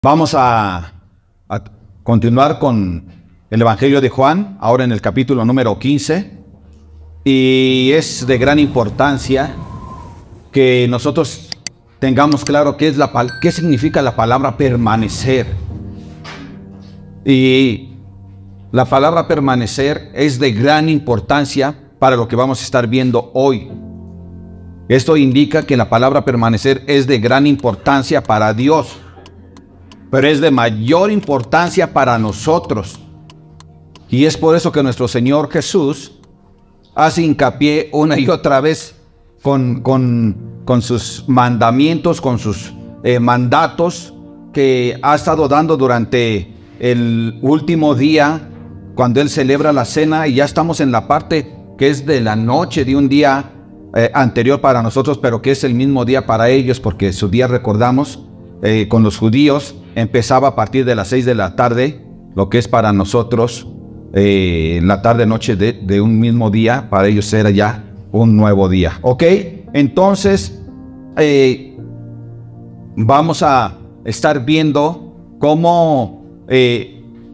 Vamos a continuar con el Evangelio de Juan, ahora en el capítulo número 15. Y es de gran importancia que nosotros tengamos claro qué significa la palabra permanecer. Y la palabra permanecer es de gran importancia para lo que vamos a estar viendo hoy. Esto indica que la palabra permanecer es de gran importancia para Dios, pero es de mayor importancia para nosotros. Y es por eso que nuestro Señor Jesús hace hincapié una y otra vez con sus mandamientos, con sus mandatos que ha estado dando durante el último día, cuando Él celebra la cena, y ya estamos en la parte que es de la noche de un día anterior para nosotros, pero que es el mismo día para ellos, porque su día, recordamos, con los judíos empezaba a partir de las 6 de la tarde, lo que es para nosotros la tarde-noche de un mismo día. Para ellos era ya un nuevo día. ¿Ok? Entonces, vamos a estar viendo cómo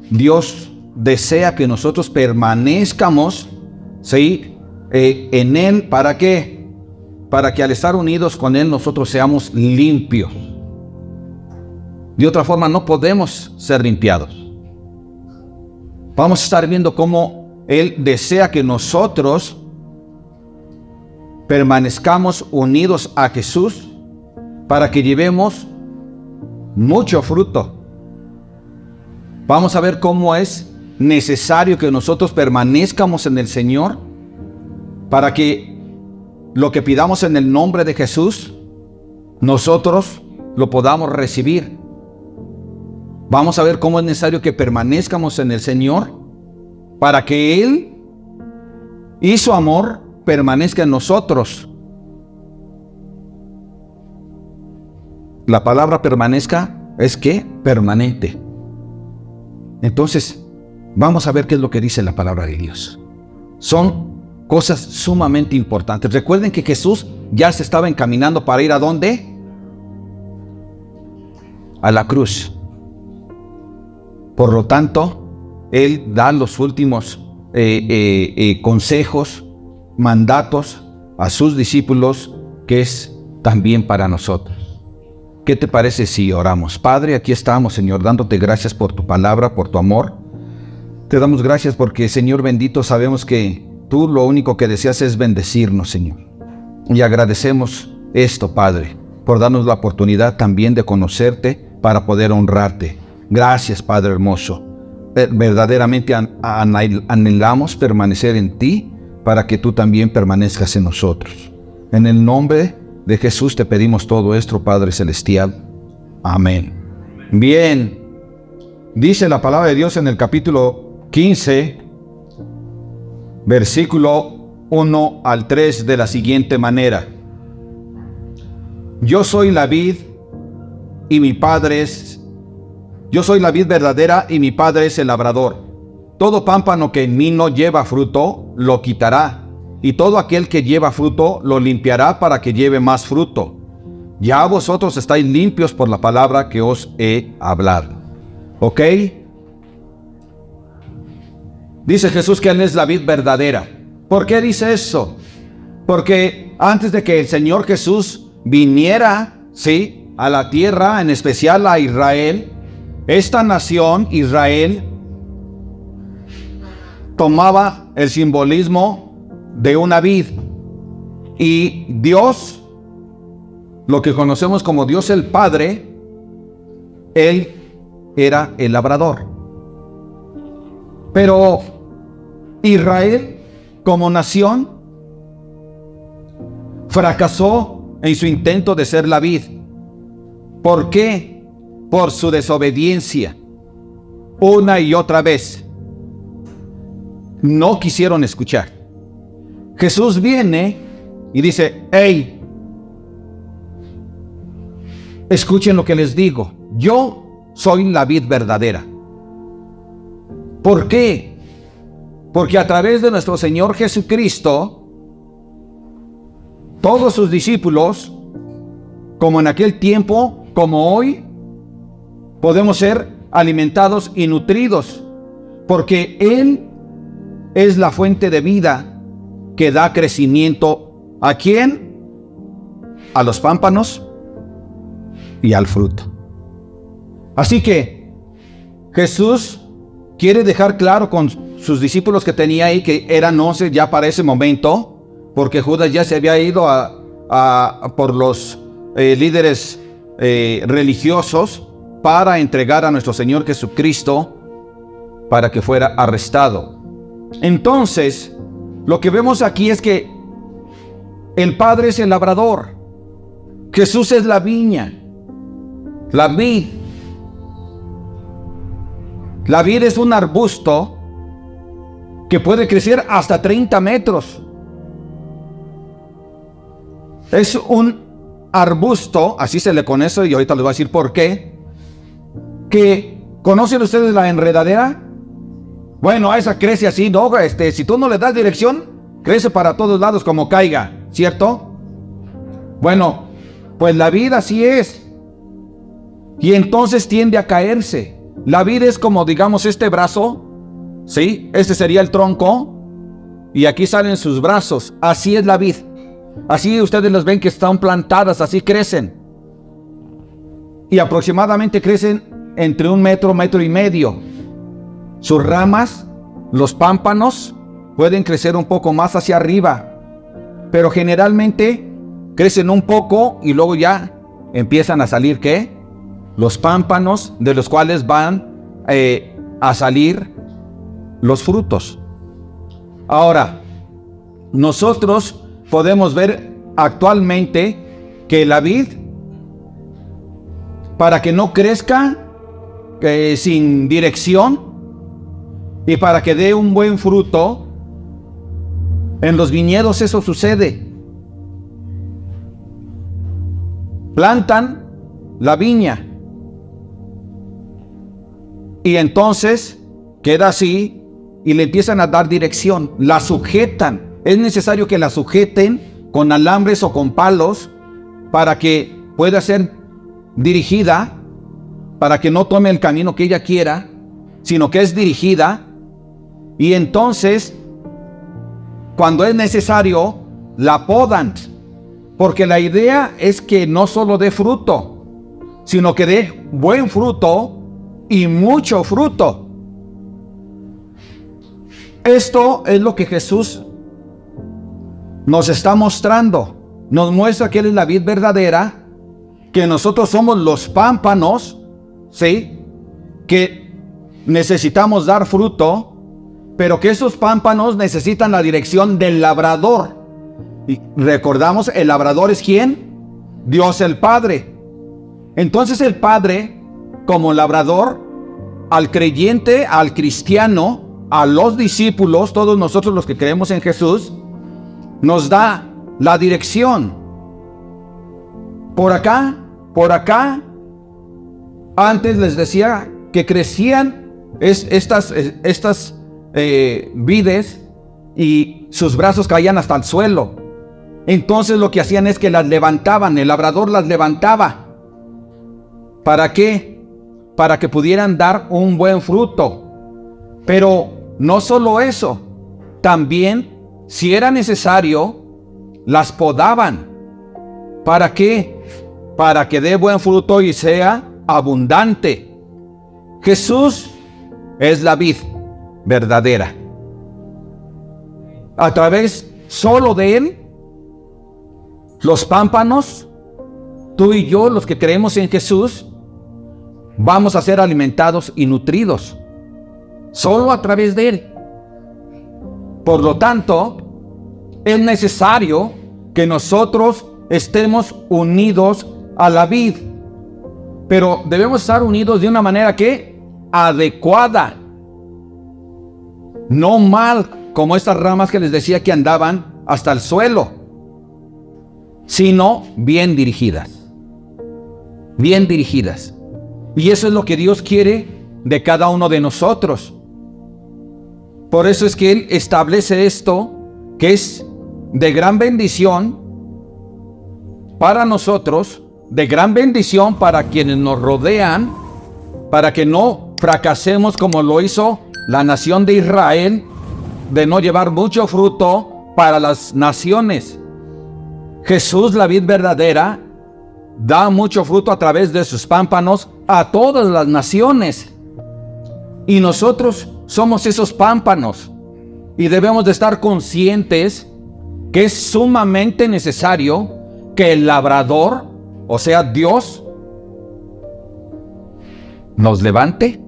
Dios desea que nosotros permanezcamos, ¿sí?, en Él. ¿Para qué? Para que al estar unidos con Él nosotros seamos limpios. De otra forma no podemos ser limpiados. Vamos a estar viendo cómo Él desea que nosotros permanezcamos unidos a Jesús para que llevemos mucho fruto. Vamos a ver cómo es necesario que nosotros permanezcamos en el Señor para que lo que pidamos en el nombre de Jesús, nosotros lo podamos recibir. Vamos a ver cómo es necesario que permanezcamos en el Señor para que Él y su amor permanezca en nosotros. La palabra permanezca es que permanente. Entonces, vamos a ver qué es lo que dice la palabra de Dios. Son cosas sumamente importantes. Recuerden que Jesús ya se estaba encaminando para ir ¿a dónde? A la cruz. Por lo tanto, Él da los últimos consejos, mandatos a sus discípulos, que es también para nosotros. ¿Qué te parece si oramos? Padre, aquí estamos, Señor, dándote gracias por tu palabra, por tu amor. Te damos gracias porque, Señor bendito, sabemos que tú lo único que deseas es bendecirnos, Señor. Y agradecemos esto, Padre, por darnos la oportunidad también de conocerte para poder honrarte. Gracias, Padre hermoso. Verdaderamente anhelamos permanecer en ti para que tú también permanezcas en nosotros. En el nombre de Jesús te pedimos todo esto, Padre celestial. Amén. Bien, dice la palabra de Dios en el capítulo 15, versículo 1 al 3 de la siguiente manera: Yo soy la vid verdadera y mi Padre es el labrador. Todo pámpano que en mí no lleva fruto, lo quitará, y todo aquel que lleva fruto, lo limpiará para que lleve más fruto. Ya vosotros estáis limpios por la palabra que os he hablado. ¿Ok? Dice Jesús que Él es la vid verdadera. ¿Por qué dice eso? Porque antes de que el Señor Jesús viniera, ¿sí?, a la tierra, en especial a Israel, esta nación, Israel, tomaba el simbolismo de una vid. Y Dios, lo que conocemos como Dios el Padre, Él era el labrador. Pero Israel, como nación, fracasó en su intento de ser la vid. ¿Por qué? Por su desobediencia. Una y otra vez no quisieron escuchar. Jesús viene y dice: hey, escuchen lo que les digo. Yo soy la vid verdadera. ¿Por qué? Porque a través de nuestro Señor Jesucristo, todos sus discípulos, como en aquel tiempo, como hoy, podemos ser alimentados y nutridos, porque Él es la fuente de vida que da crecimiento. ¿A quién? A los pámpanos y al fruto. Así que Jesús quiere dejar claro con sus discípulos que tenía ahí, que eran 11 ya para ese momento, porque Judas ya se había ido por los líderes religiosos para entregar a nuestro Señor Jesucristo para que fuera arrestado. Entonces, lo que vemos aquí es que el Padre es el labrador, Jesús es la viña, la vid. La vid es un arbusto que puede crecer hasta 30 metros. Es un arbusto, así se le conoce, y ahorita les voy a decir por qué. Que, ¿conocen ustedes la enredadera? Bueno, esa crece así, ¿no? Si tú no le das dirección, crece para todos lados como caiga, ¿cierto? Bueno, pues la vid así es. Y entonces tiende a caerse. La vid es como, digamos, este brazo, ¿sí? Este sería el tronco, y aquí salen sus brazos. Así es la vid. Así ustedes los ven que están plantadas, así crecen. Y aproximadamente crecen entre 1 metro, 1,5 metros. Sus ramas, los pámpanos, pueden crecer un poco más hacia arriba, pero generalmente crecen un poco y luego ya empiezan a salir, ¿qué? Los pámpanos, de los cuales van a salir los frutos. Ahora, nosotros podemos ver actualmente que la vid, para que no crezca sin dirección y para que dé un buen fruto, en los viñedos eso sucede. Plantan la viña y entonces queda así y le empiezan a dar dirección, la sujetan. Es necesario que la sujeten con alambres o con palos para que pueda ser dirigida, para que no tome el camino que ella quiera, sino que es dirigida. Y entonces, cuando es necesario, la podan, porque la idea es que no solo dé fruto, sino que dé buen fruto y mucho fruto. Esto es lo que Jesús nos está mostrando. Nos muestra que Él es la vid verdadera, que nosotros somos los pámpanos, ¿sí? Que necesitamos dar fruto, pero que esos pámpanos necesitan la dirección del labrador. Y recordamos, el labrador es ¿quién? Dios el Padre. Entonces el Padre, como labrador, al creyente, al cristiano, a los discípulos, todos nosotros los que creemos en Jesús, nos da la dirección. Por acá, antes les decía que crecían estas vides y sus brazos caían hasta el suelo. Entonces lo que hacían es que las levantaban, el labrador las levantaba. ¿Para qué? Para que pudieran dar un buen fruto. Pero no solo eso, también, si era necesario, las podaban. ¿Para qué? Para que dé buen fruto y sea abundante. Jesús es la vid verdadera. A través solo de Él, los pámpanos, tú y yo, los que creemos en Jesús, vamos a ser alimentados y nutridos. Solo a través de Él. Por lo tanto, es necesario que nosotros estemos unidos a la vid. Pero debemos estar unidos de una manera que adecuada. No mal, como estas ramas que les decía que andaban hasta el suelo, sino bien dirigidas. Bien dirigidas. Y eso es lo que Dios quiere de cada uno de nosotros. Por eso es que Él establece esto, que es de gran bendición para nosotros, de gran bendición para quienes nos rodean, para que no fracasemos como lo hizo la nación de Israel, de no llevar mucho fruto para las naciones. Jesús, la vid verdadera, da mucho fruto a través de sus pámpanos a todas las naciones. Y nosotros somos esos pámpanos. Y debemos de estar conscientes que es sumamente necesario que el labrador, o sea, Dios, nos levante,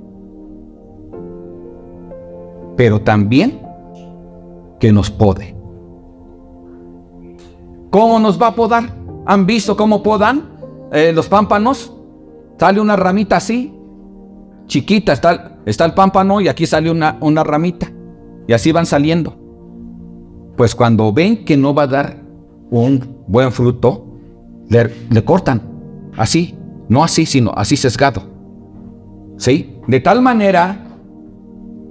pero también que nos pode. ¿Cómo nos va a podar? ¿Han visto cómo podan los pámpanos? Sale una ramita así, chiquita, está el pámpano y aquí sale una ramita. Y así van saliendo. Pues cuando ven que no va a dar un buen fruto, le cortan. Así, no así, sino así sesgado. ¿Sí? De tal manera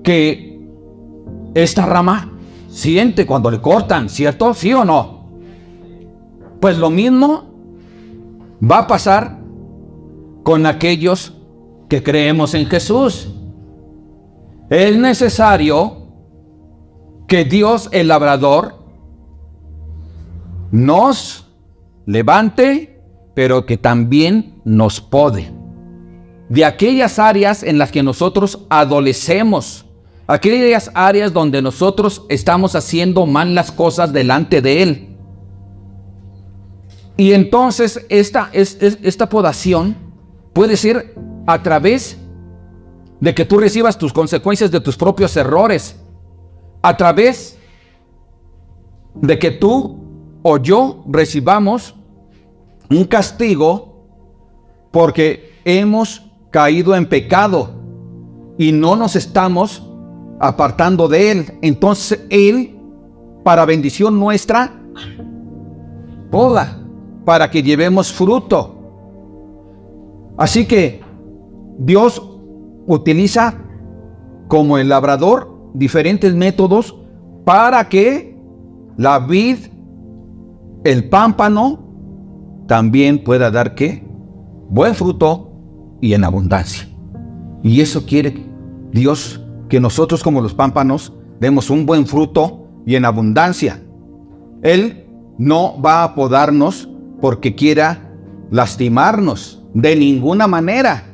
que esta rama siente cuando le cortan, ¿cierto? ¿Sí o no? Pues lo mismo va a pasar con aquellos que creemos en Jesús. Es necesario que Dios, el labrador, nos levante, pero que también nos pode. De aquellas áreas en las que nosotros adolecemos, aquellas áreas donde nosotros estamos haciendo mal las cosas delante de Él. Y entonces esta podación puede ser a través de que tú recibas tus consecuencias de tus propios errores, a través de que tú o yo recibamos un castigo porque hemos caído en pecado y no nos estamos apartando de Él. Entonces Él, para bendición nuestra, poda para que llevemos fruto. Así que Dios utiliza como el labrador diferentes métodos para que la vid, el pámpano, también pueda dar ¿qué? Buen fruto y en abundancia. Y eso quiere Dios, que nosotros como los pámpanos demos un buen fruto y en abundancia. Él no va a podarnos porque quiera lastimarnos de ninguna manera.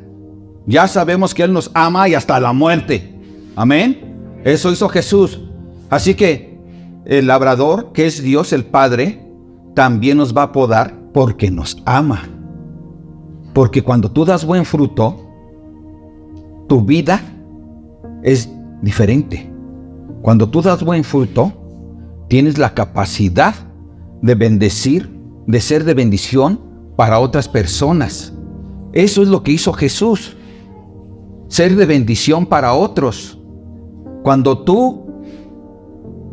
Ya sabemos que Él nos ama y hasta la muerte. Amén. Eso hizo Jesús. Así que el labrador, que es Dios el Padre, también nos va a podar porque nos ama. Porque cuando tú das buen fruto, tu vida es diferente. Cuando tú das buen fruto, tienes la capacidad de bendecir, de ser de bendición para otras personas. Eso es lo que hizo Jesús. Ser de bendición para otros. Cuando tú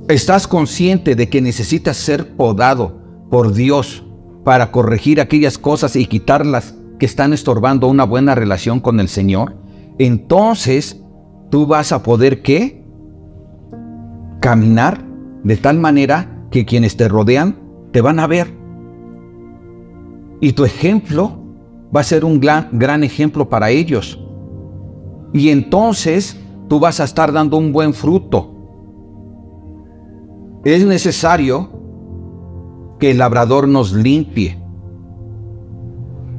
estás consciente de que necesitas ser podado por Dios para corregir aquellas cosas y quitarlas que están estorbando una buena relación con el Señor, entonces tú vas a poder ¿qué? Caminar de tal manera que quienes te rodean te van a ver. Y tu ejemplo va a ser un gran ejemplo para ellos. Y entonces tú vas a estar dando un buen fruto. Es necesario que el labrador nos limpie.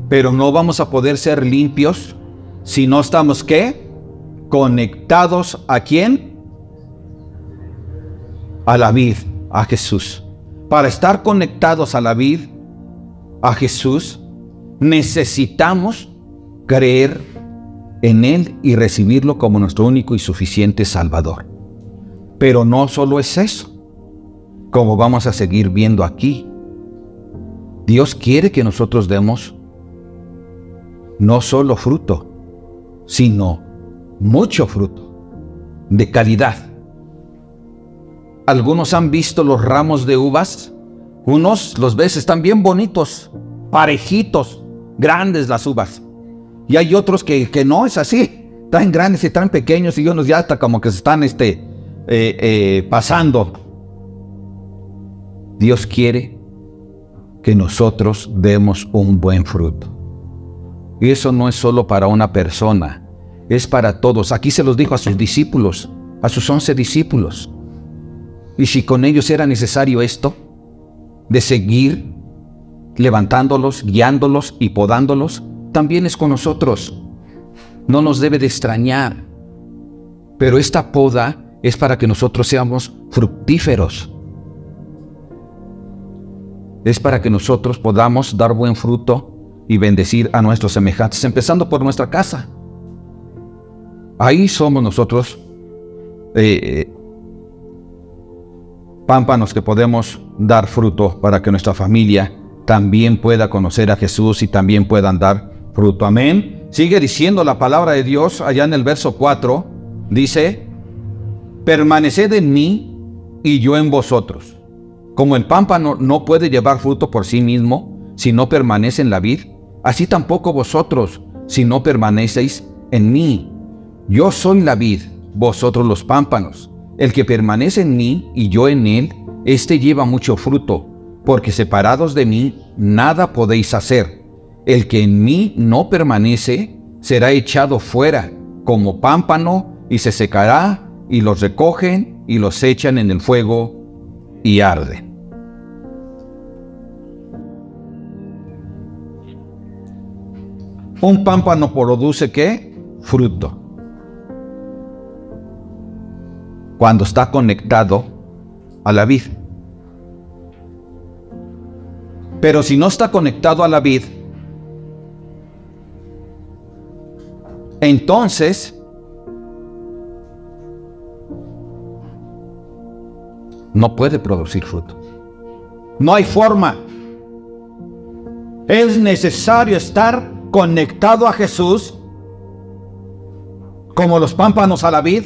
Pero no vamos a poder ser limpios si no estamos ¿qué? Conectados ¿a quién? A la vid, a Jesús. Para estar conectados a la vid, a Jesús, necesitamos creer en Él y recibirlo como nuestro único y suficiente Salvador. Pero no solo es eso. Como vamos a seguir viendo aquí, Dios quiere que nosotros demos no solo fruto, sino mucho fruto, de calidad. Algunos han visto los ramos de uvas. Unos los ves, están bien bonitos, parejitos, grandes las uvas. Y hay otros que no es así. Traen grandes y traen pequeños y unos ya hasta como que se están pasando. Dios quiere que nosotros demos un buen fruto. Y eso no es solo para una persona. es para todos. Aquí se los dijo a sus discípulos, a sus 11 discípulos. Y si con ellos era necesario esto, de seguir levantándolos, guiándolos y podándolos, también es con nosotros. No nos debe de extrañar. Pero esta poda es para que nosotros seamos fructíferos. Es para que nosotros podamos dar buen fruto y bendecir a nuestros semejantes, empezando por nuestra casa. Ahí somos nosotros pámpanos que podemos dar fruto para que nuestra familia también pueda conocer a Jesús y también puedan dar fruto. Amén. Sigue diciendo la palabra de Dios allá en el verso 4. Dice: permaneced en mí y yo en vosotros. Como el pámpano no puede llevar fruto por sí mismo si no permanece en la vid, así tampoco vosotros si no permanecéis en mí. Yo soy la vid, vosotros los pámpanos. El que permanece en mí y yo en él, éste lleva mucho fruto, porque separados de mí nada podéis hacer. El que en mí no permanece será echado fuera como pámpano y se secará, y los recogen y los echan en el fuego y arden. Un pámpano produce ¿qué? Fruto. Cuando está conectado a la vid. Pero si no está conectado a la vid, entonces no puede producir fruto. No hay forma. Es necesario estar conectado a Jesús, como los pámpanos a la vid,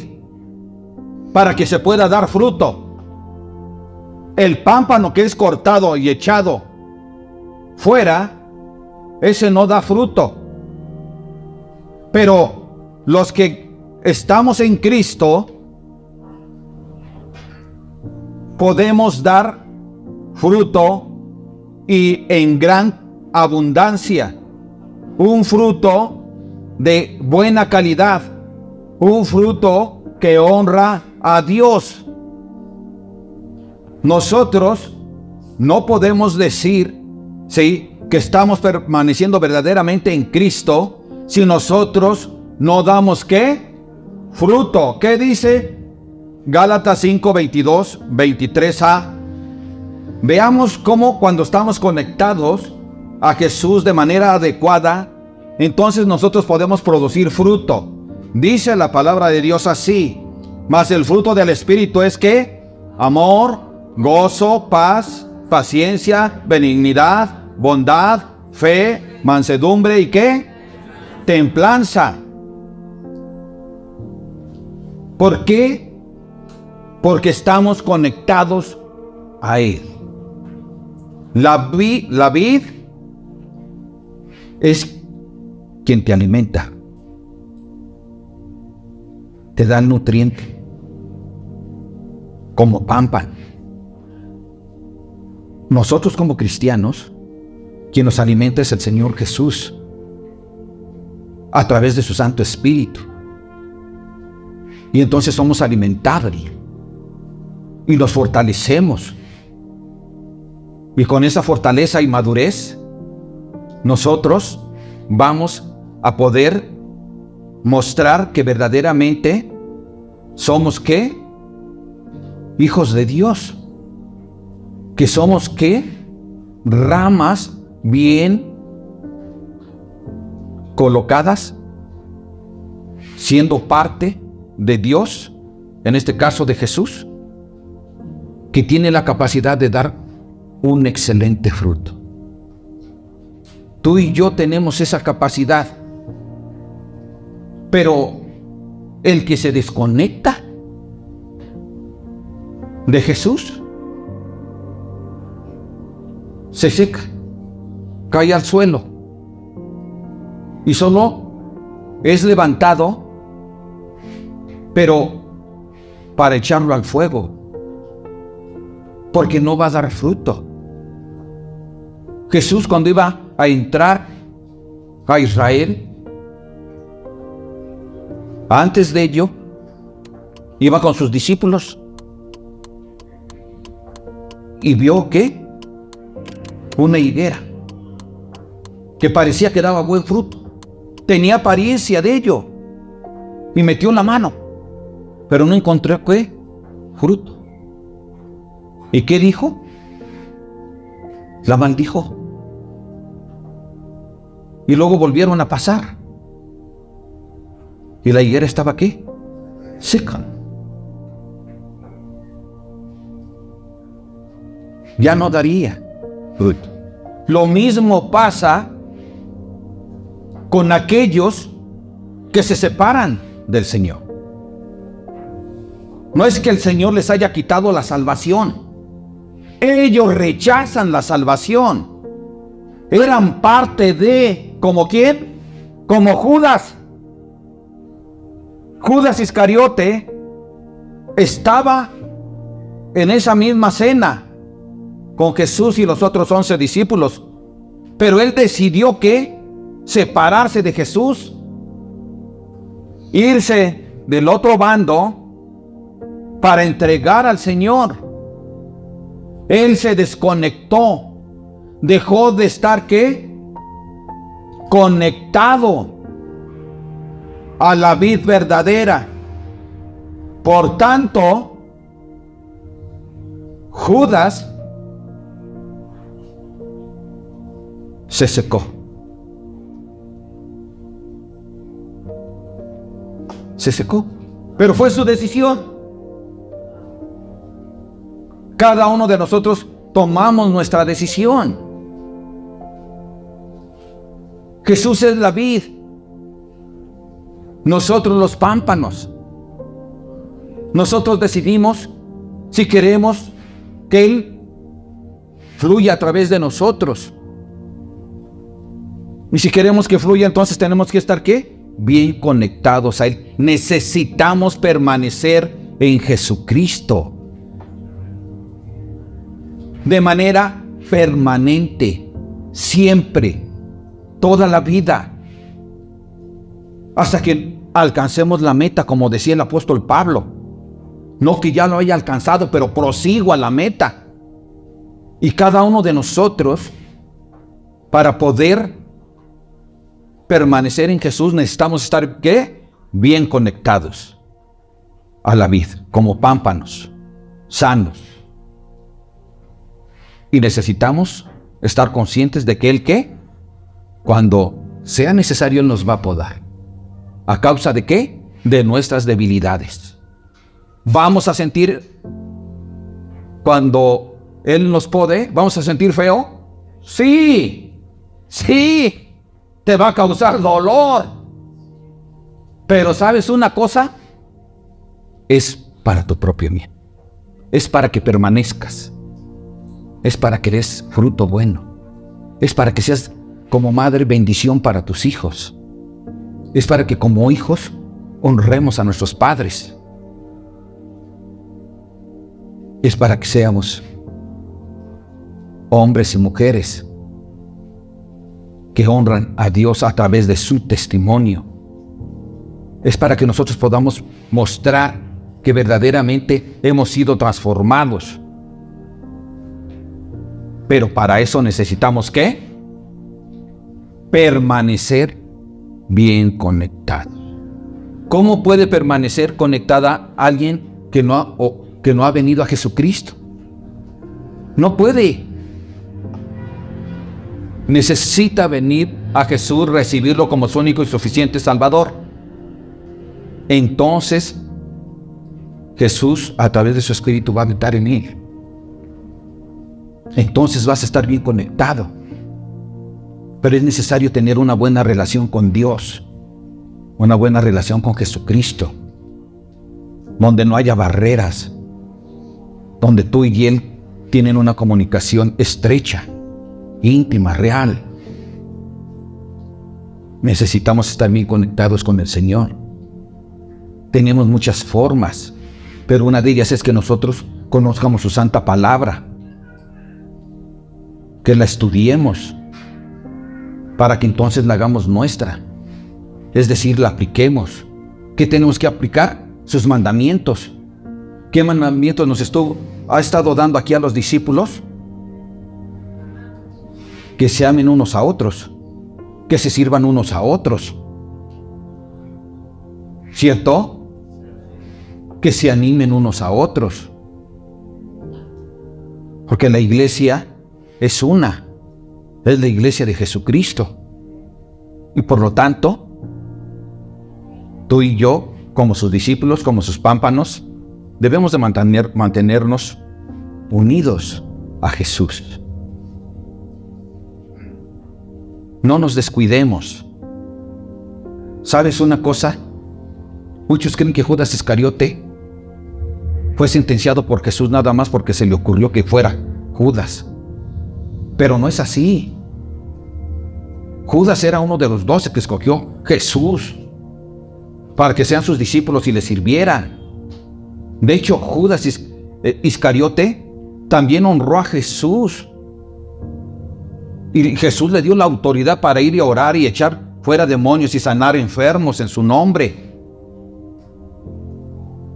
para que se pueda dar fruto. El pámpano que es cortado y echado fuera, ese no da fruto. Pero los que estamos en Cristo podemos dar fruto y en gran abundancia. Un fruto de buena calidad. Un fruto que honra a Dios. Nosotros no podemos decir, ¿sí?, que estamos permaneciendo verdaderamente en Cristo si nosotros no damos ¿qué? Fruto. ¿Qué dice? Gálatas 5, 22, 23a. Veamos cómo cuando estamos conectados a Jesús de manera adecuada, entonces nosotros podemos producir fruto. Dice la palabra de Dios así: mas el fruto del Espíritu es ¿qué? Amor, gozo, paz, paciencia, benignidad, bondad, fe, mansedumbre y ¿qué? Templanza. ¿Por qué? Porque estamos conectados a Él. La vid es quien te alimenta, te da el nutriente, como pámpano. Nosotros como cristianos, quien nos alimenta es el Señor Jesús, a través de su Santo Espíritu. Y entonces somos alimentados y nos fortalecemos. Y con esa fortaleza y madurez, nosotros vamos a poder mostrar que verdaderamente somos ¿qué? Hijos de Dios. Que somos ¿qué? Ramas bien colocadas, siendo parte de Dios, en este caso de Jesús, que tiene la capacidad de dar un excelente fruto. Tú y yo tenemos esa capacidad, pero el que se desconecta de Jesús se seca, cae al suelo y solo es levantado, pero para echarlo al fuego, porque no va a dar fruto. Jesús, cuando iba a entrar a Israel, Antes de ello, iba con sus discípulos y vio que una higuera que parecía que daba buen fruto. Tenía apariencia de ello. Y metió la mano, pero no encontró ¿qué? Fruto. ¿Y qué dijo? La maldijo. Y luego volvieron a pasar. Y la higuera estaba ¿qué? Seca. Ya no daría fruto. Lo mismo pasa con aquellos que se separan del Señor. No es que el Señor les haya quitado la salvación. Ellos rechazan la salvación. Eran parte de, ¿como quién? Como Judas. Judas Iscariote estaba en esa misma cena con Jesús y los otros 11 discípulos. Pero él decidió que separarse de Jesús, irse del otro bando para entregar al Señor. Él se desconectó, dejó de estar ¿qué? Conectado a la vid verdadera. Por tanto, Judas se secó. Se secó, pero fue su decisión. Cada uno de nosotros tomamos nuestra decisión. Jesús es la vid, nosotros los pámpanos. Nosotros decidimos si queremos que Él fluya a través de nosotros. Y si queremos que fluya, entonces tenemos que estar ¿qué? Bien conectados a Él. Necesitamos permanecer en Jesucristo de manera permanente, siempre, toda la vida, hasta que alcancemos la meta, como decía el apóstol Pablo. No que ya lo haya alcanzado, pero prosigo a la meta. Y cada uno de nosotros, para poder permanecer en Jesús, necesitamos estar ¿qué? Bien conectados a la vid, como pámpanos, sanos. Y necesitamos estar conscientes de que Él ¿qué? Cuando sea necesario, Él nos va a podar. ¿A causa de qué? De nuestras debilidades. ¿Vamos a sentir cuando Él nos pode? ¿Vamos a sentir feo? Sí, sí. Te va a causar dolor. Pero ¿sabes una cosa? Es para tu propio bien. Es para que permanezcas. Es para que des fruto bueno. Es para que seas como madre bendición para tus hijos. Es para que como hijos honremos a nuestros padres. Es para que seamos hombres y mujeres que honran a Dios a través de su testimonio. Es para que nosotros podamos mostrar que verdaderamente hemos sido transformados. Pero para eso necesitamos ¿qué? Permanecer bien conectados. ¿Cómo puede permanecer conectada alguien que no ha venido a Jesucristo? No puede. Necesita venir a Jesús, recibirlo como su único y suficiente Salvador. Entonces, Jesús, a través de su Espíritu, va a habitar en él. Entonces vas a estar bien conectado. Pero es necesario tener una buena relación con Dios, una buena relación con Jesucristo, donde no haya barreras, donde tú y Él tienen una comunicación estrecha, íntima, real. Necesitamos estar bien conectados con el Señor. Tenemos muchas formas, pero una de ellas es que nosotros conozcamos su santa palabra, que la estudiemos, para que entonces la hagamos nuestra, es decir, la apliquemos ¿Qué tenemos que aplicar? Sus mandamientos. ¿Qué mandamientos ha estado dando aquí a los discípulos? Que se amen unos a otros, que se sirvan unos a otros. ¿Cierto? Que se animen unos a otros. Porque la iglesia es una, es la iglesia de Jesucristo. Y por lo tanto, tú y yo, como sus discípulos, como sus pámpanos, debemos de mantenernos unidos a Jesús. No nos descuidemos. ¿Sabes una cosa? Muchos creen que Judas Iscariote fue sentenciado por Jesús nada más porque se le ocurrió que fuera Judas. Pero no es así. Judas era uno de los 12 que escogió Jesús para que sean sus discípulos y le sirvieran. De hecho, Judas Iscariote también honró a Jesús. Y Jesús le dio la autoridad para ir y orar y echar fuera demonios y sanar enfermos en su nombre.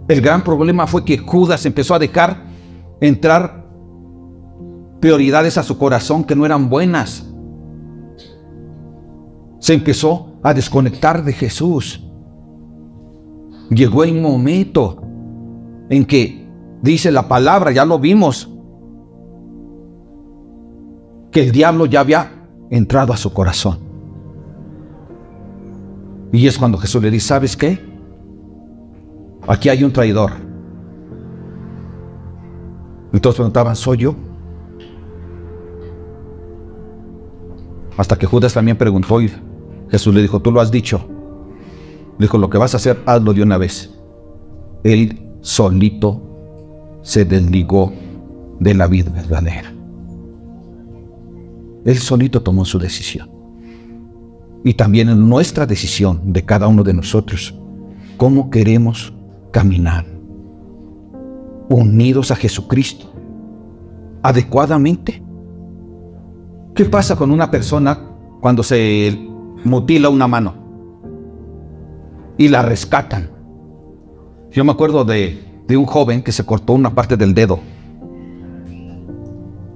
El gran problema fue que Judas empezó a dejar entrar prioridades a su corazón que no eran buenas. Se empezó a desconectar de Jesús. Llegó un momento en que, dice la palabra, ya lo vimos, que el diablo ya había entrado a su corazón. Y es cuando Jesús le dice, ¿sabes qué? Aquí hay un traidor. Y todos preguntaban, ¿soy yo? Hasta que Judas también preguntó y Jesús le dijo, tú lo has dicho. Le dijo, lo que vas a hacer, hazlo de una vez. Él solito se desligó de la vida verdadera. Él solito tomó su decisión. Y también en nuestra decisión de cada uno de nosotros, cómo queremos caminar unidos a Jesucristo adecuadamente. ¿Qué pasa con una persona cuando se mutila una mano y la rescatan? Yo me acuerdo de un joven que se cortó una parte del dedo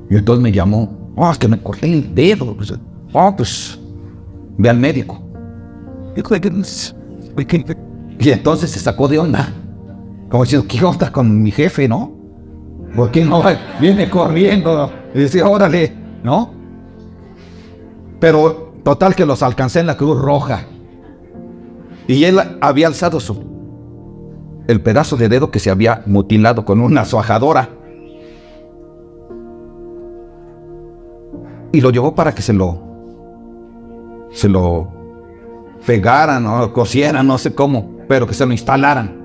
y entonces me llamó, es que me corté el dedo. Pues ve al médico. Y entonces se sacó de onda, como diciendo, ¿qué onda con mi jefe, no? ¿Por qué no viene corriendo? Y decía, órale, ¿no? Pero total que los alcancé en la Cruz Roja. Y él había alzado el pedazo de dedo que se había mutilado con una suajadora. Y lo llevó para que se lo pegaran o cosieran, no sé cómo, pero que se lo instalaran.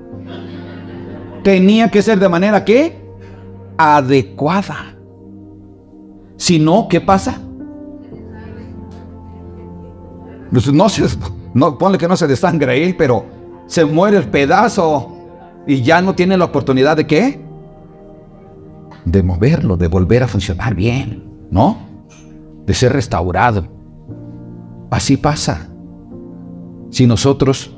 Tenía que ser de manera que adecuada. Si no, ¿qué pasa? Pues no, ponle que no se desangre él, pero se muere el pedazo y ya no tiene la oportunidad de ¿qué? De moverlo, de volver a funcionar bien, ¿no? De ser restaurado. Así pasa. Si nosotros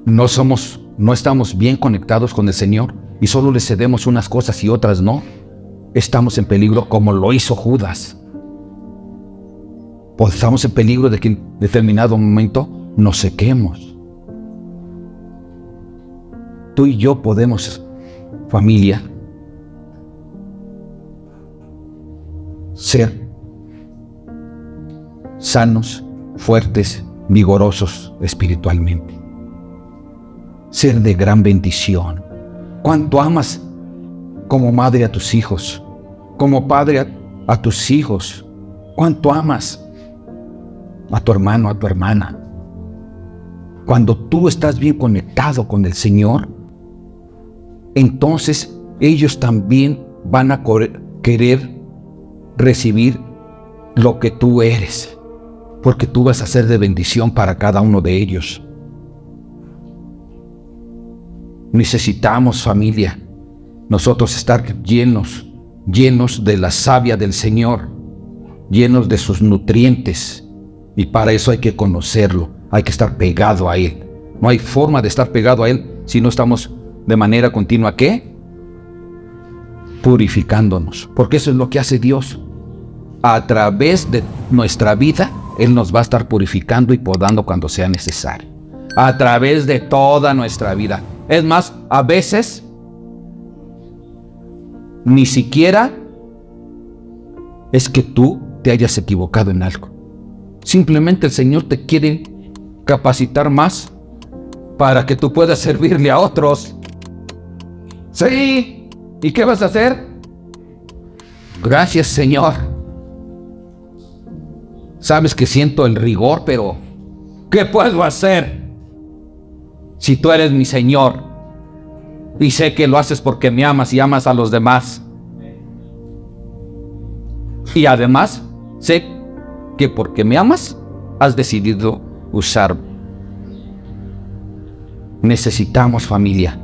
no estamos bien conectados con el Señor y solo le cedemos unas cosas y otras no, estamos en peligro como lo hizo Judas. Pues estamos en peligro de que en determinado momento nos sequemos. Tú y yo podemos, familia, ser sanos, fuertes, vigorosos espiritualmente. Ser de gran bendición. ¿Cuánto amas como madre a tus hijos? Como padre a tus hijos. ¿Cuánto amas a tu hermano, a tu hermana? Cuando tú estás bien conectado con el Señor, entonces ellos también van a querer recibir lo que tú eres, porque tú vas a ser de bendición para cada uno de ellos. Necesitamos, familia, nosotros estar llenos de la savia del Señor, llenos de sus nutrientes, y para eso hay que conocerlo, hay que estar pegado a Él, No hay forma de estar pegado a Él si no estamos de manera continua, ¿qué? Purificándonos. Porque eso es lo que hace Dios. A través de nuestra vida, Él nos va a estar purificando y podando cuando sea necesario. A través de toda nuestra vida. Es más, a veces ni siquiera es que tú te hayas equivocado en algo. Simplemente el Señor te quiere capacitar más para que tú puedas servirle a otros. Sí. ¿Y qué vas a hacer? Gracias, Señor. Sabes que siento el rigor, pero ¿qué puedo hacer? Si tú eres mi Señor y sé que lo haces porque me amas y amas a los demás. Y además sé que porque me amas has decidido usarme. Necesitamos, familia,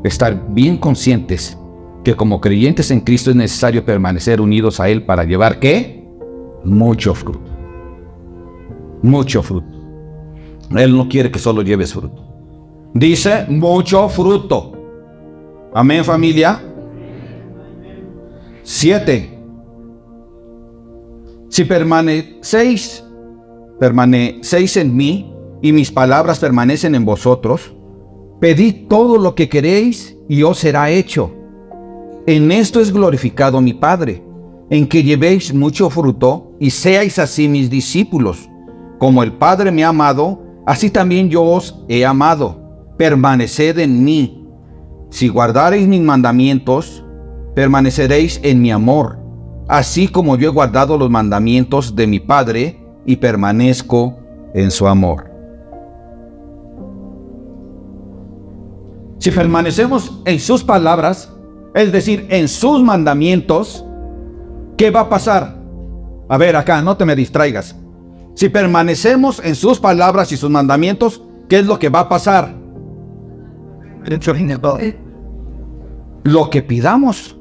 estar bien conscientes que como creyentes en Cristo es necesario permanecer unidos a Él para llevar ¿qué? Mucho fruto. Mucho fruto. Él no quiere que solo lleves fruto. Dice mucho fruto. Amén, familia. 7. Si permanecéis en mí y mis palabras permanecen en vosotros, pedid todo lo que queréis y os será hecho. En esto es glorificado mi Padre, en que llevéis mucho fruto y seáis así mis discípulos. Como el Padre me ha amado, así también yo os he amado. Permaneced en mí. Si guardareis mis mandamientos, permaneceréis en mi amor, así como yo he guardado los mandamientos de mi Padre y permanezco en su amor. Si permanecemos en sus palabras, es decir, en sus mandamientos, ¿qué va a pasar? A ver, acá, no te me distraigas. Si permanecemos en sus palabras y sus mandamientos, ¿qué es lo que va a pasar? Lo que pidamos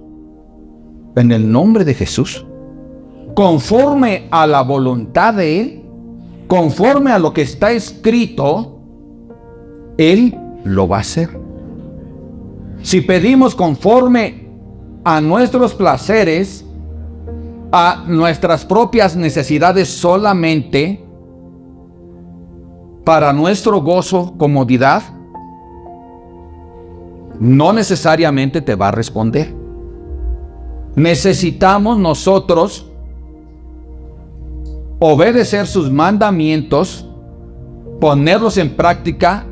en el nombre de Jesús, conforme a la voluntad de Él, conforme a lo que está escrito, Él lo va a hacer. Si pedimos conforme a nuestros placeres, a nuestras propias necesidades solamente, para nuestro gozo, comodidad, no necesariamente te va a responder. Necesitamos nosotros obedecer sus mandamientos, ponerlos en práctica,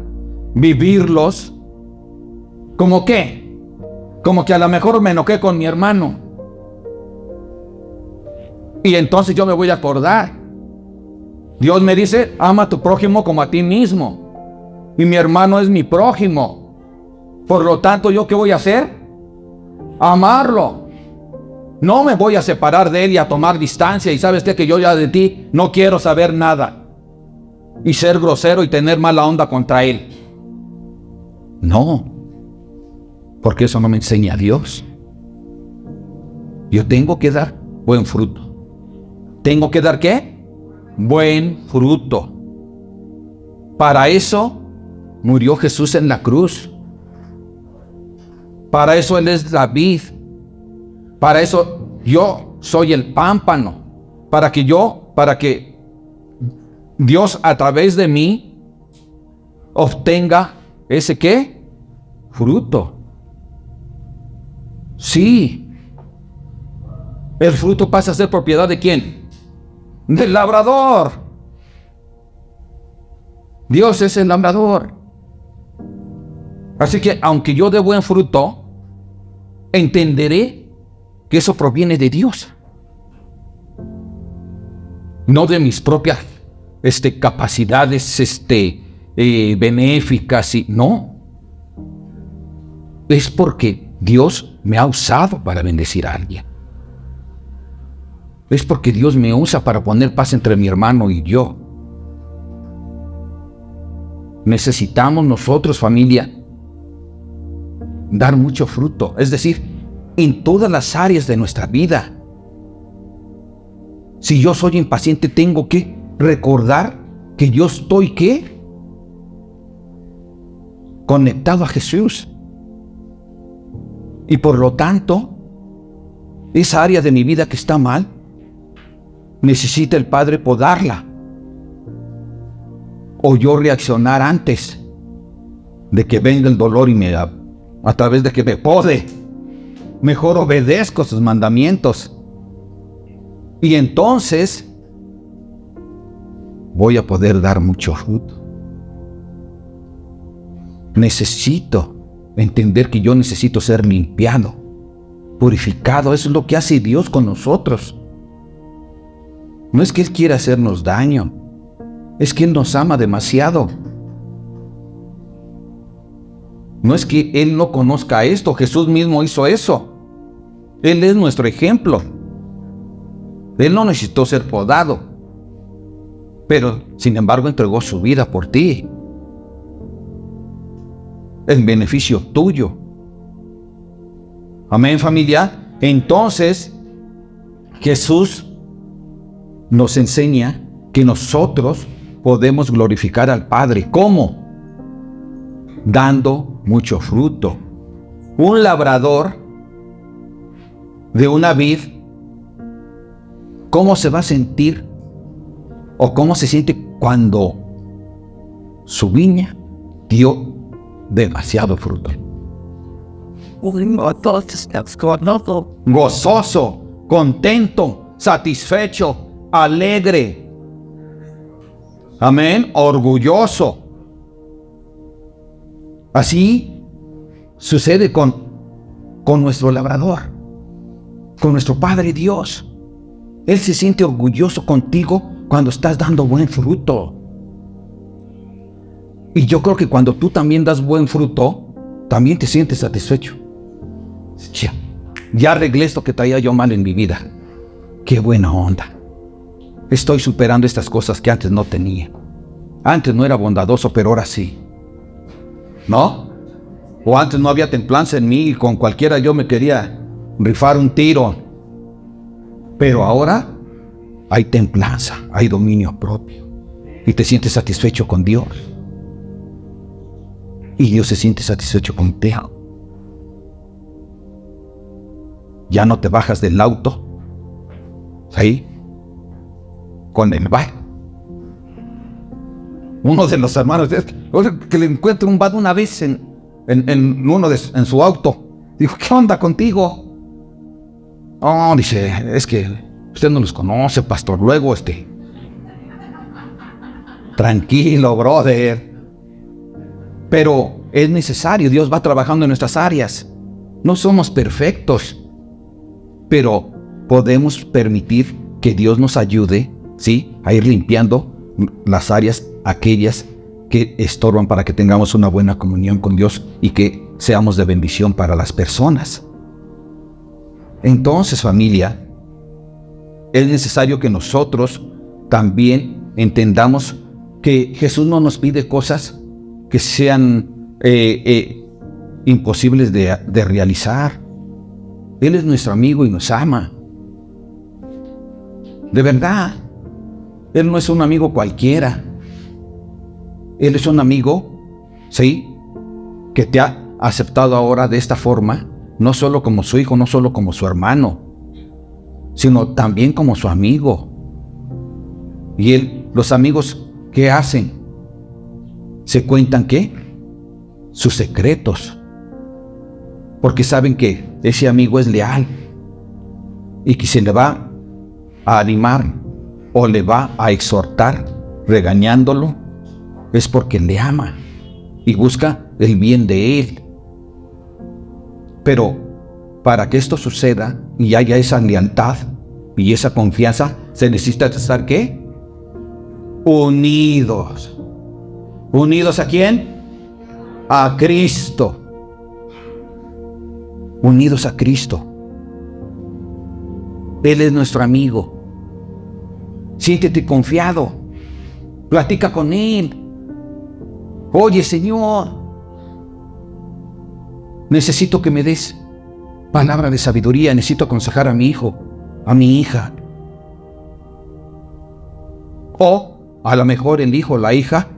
vivirlos. ¿Cómo qué? Como que a lo mejor me enojé con mi hermano y entonces yo me voy a acordar. Dios me dice, ama a tu prójimo como a ti mismo, y mi hermano es mi prójimo. Por lo tanto, ¿yo qué voy a hacer? Amarlo. No me voy a separar de él y a tomar distancia y sabes qué, que yo ya de ti no quiero saber nada y ser grosero y tener mala onda contra él. No, porque eso no me enseña a Dios. Yo tengo que dar buen fruto. ¿Tengo que dar qué? Buen fruto. Para eso murió Jesús en la cruz. Para eso Él es la vid. Para eso yo soy el pámpano. Para que Dios a través de mí obtenga ese ¿qué? Fruto. Sí. El fruto pasa a ser propiedad ¿de quién? Del labrador. Dios es el labrador. Así que aunque yo dé buen fruto, entenderé que eso proviene de Dios. No de mis propias capacidades benéficas. No. Es porque Dios me ha usado para bendecir a alguien. Es porque Dios me usa para poner paz entre mi hermano y yo. Necesitamos nosotros, familia, dar mucho fruto. Es decir, en todas las áreas de nuestra vida. Si yo soy impaciente, tengo que recordar que yo estoy ¿qué? conectado a Jesús. Y por lo tanto, esa área de mi vida que está mal, necesita el Padre podarla. O yo reaccionar antes de que venga el dolor y a través de que me pode. Mejor obedezco sus mandamientos. Y entonces voy a poder dar mucho fruto. Necesito entender que yo necesito ser limpiado, purificado. Eso es lo que hace Dios con nosotros. No es que Él quiera hacernos daño, es que Él nos ama demasiado. No es que Él no conozca esto, Jesús mismo hizo eso. Él es nuestro ejemplo. Él no necesitó ser podado, pero sin embargo entregó su vida por ti, en beneficio tuyo. Amén, familia. Entonces, Jesús nos enseña que nosotros podemos glorificar al Padre. ¿Cómo? Dando mucho fruto. Un labrador de una vid, ¿cómo se va a sentir o cómo se siente cuando su viña dio demasiado fruto? Gozoso, contento, satisfecho, alegre. Amén, orgulloso. Así sucede con nuestro labrador, con nuestro Padre Dios. Él se siente orgulloso contigo cuando estás dando buen fruto. Y yo creo que cuando tú también das buen fruto, también te sientes satisfecho. Ya arreglé esto que traía yo mal en mi vida. Qué buena onda. Estoy superando estas cosas que antes no tenía. Antes no era bondadoso, pero ahora sí. ¿No? O antes no había templanza en mí y con cualquiera yo me quería rifar un tiro. Pero ahora hay templanza, hay dominio propio. Y te sientes satisfecho con Dios. Y Dios se siente satisfecho contigo. Ya no te bajas del auto, ahí, con el bar. Uno de los hermanos, que le encuentra un bar una vez en su auto. Dijo, ¿qué onda contigo? Oh, dice, es que usted no los conoce, pastor. Luego, tranquilo, brother. Pero es necesario, Dios va trabajando en nuestras áreas. No somos perfectos, pero podemos permitir que Dios nos ayude, ¿sí?, a ir limpiando las áreas, aquellas que estorban, para que tengamos una buena comunión con Dios y que seamos de bendición para las personas. Entonces, familia, es necesario que nosotros también entendamos que Jesús no nos pide cosas que sean imposibles de realizar. Él es nuestro amigo y nos ama. De verdad, Él no es un amigo cualquiera. Él es un amigo, ¿sí?, que te ha aceptado ahora de esta forma, no solo como su hijo, no solo como su hermano, sino también como su amigo. Y los amigos, ¿qué hacen? Se cuentan, ¿qué? Sus secretos. Porque saben que ese amigo es leal y que se le va a animar o le va a exhortar regañándolo, es porque le ama y busca el bien de él. Pero para que esto suceda y haya esa lealtad y esa confianza, se necesita estar, ¿qué? Unidos. ¿Unidos a quién? A Cristo. Unidos a Cristo. Él es nuestro amigo. Siéntete confiado. Platica con Él. Oye, Señor, necesito que me des palabra de sabiduría. Necesito aconsejar a mi hijo, a mi hija. O a lo mejor el hijo o la hija